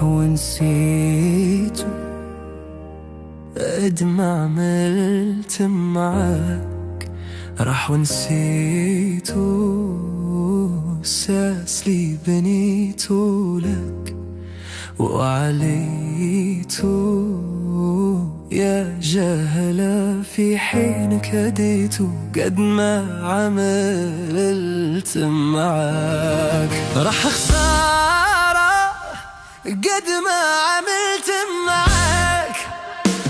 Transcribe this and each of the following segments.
ونسيته قد ما عملت معاك، راح ونسيته أساس لي بنيته لك وعليته. يا جهلة في حينك هديته قد ما عملت معاك، راح خسارة قد ما عملت معاك،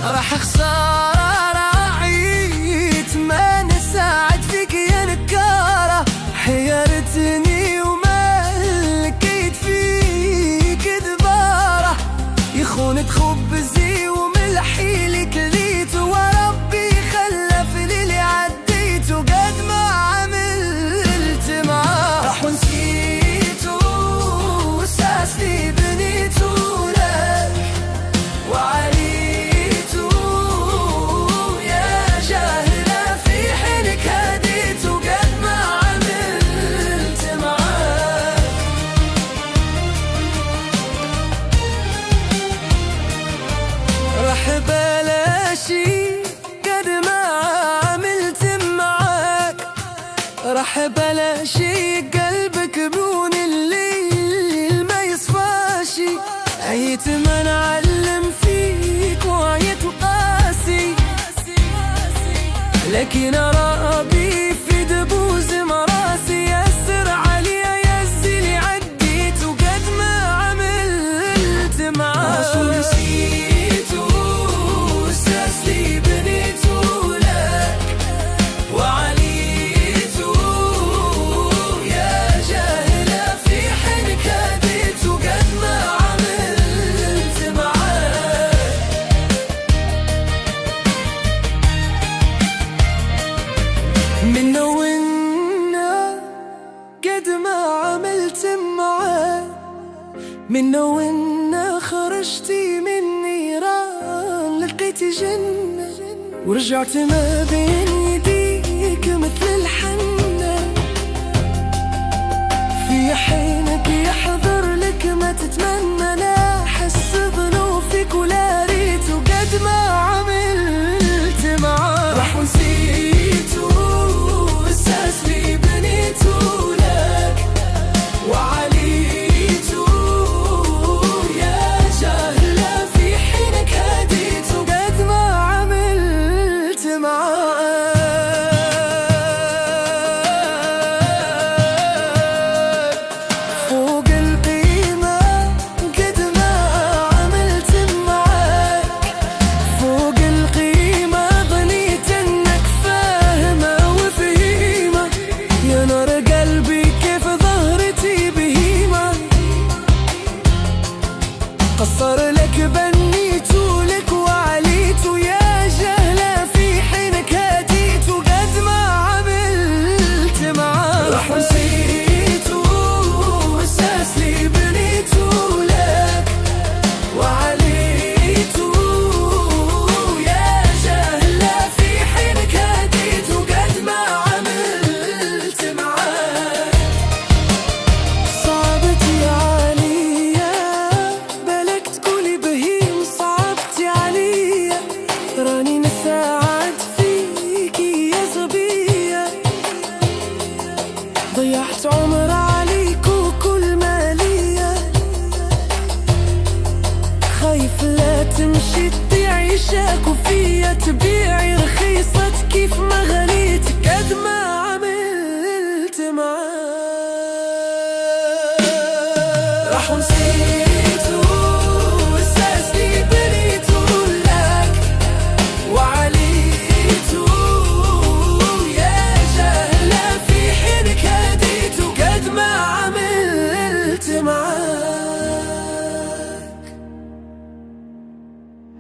راح خسارة راعيت ما نساعد فيك يا نكارة، حيرتني وما لقيت فيك دبارة، يخونك خبزي وملحي لي كليت، وربي خلف لي اللي عديته قد ما عملت معاه، راح ونسيته واساس لي بنيته لك وعليته. يا جاهلة في حينك هديته قد ما عملت معاه، راح بلاشي قد ما عملت معاك، راح بلاشي قلبك بون الليل ما يصفاشي، عيت ما نعلم فيك وعيت قاسي، لكن ربي في دبوز مراسي يسر عليا يزي لي عديت وقد ما عملت معاك، ونسيته أساس لي بنيته لك وعليته. يا جاهلة في حينك هديته قد ما عملت معاك، منه وإنا قد ما عملت معاك، منه وإنا خرجتي من نيران لقيتي جنة، ورجعت ما بين يديك مثل الحنة، في حينك يحضر لك ما تتمنى، لا أحس ظنوفك ولا ريت وقد ما عملت معاك، راح ونسيته أساس لي بنيته لك وعليته. يا جاهلة في حينك هديته قد ما عملت معاك، فوق القيمة قد ما عملت معاك، فوق القيمة ظنيت انك فاهمة وفهيمة، يا نار قلبي كيف ظهرتي بهيمة، قصر لك بنيته لك وعليته. يا جهلة في حينك هديته قد ما عملت معاك، راح ونسيته أساس لي بنيته لك وعليته. يا جهلة في حينك هديته قد ما عملت معاك، صعبتي عليا بالك تقولي بهيم، صعبتي عليا راني نساعد فيكي يا صبية، ضيعت عمر عليك وكل مالية، خايف لا تمشي تبيعي شاكو فيا، تبيعي رخيصة كيف ما غليت قد ما عملت معاك، راح ونسيت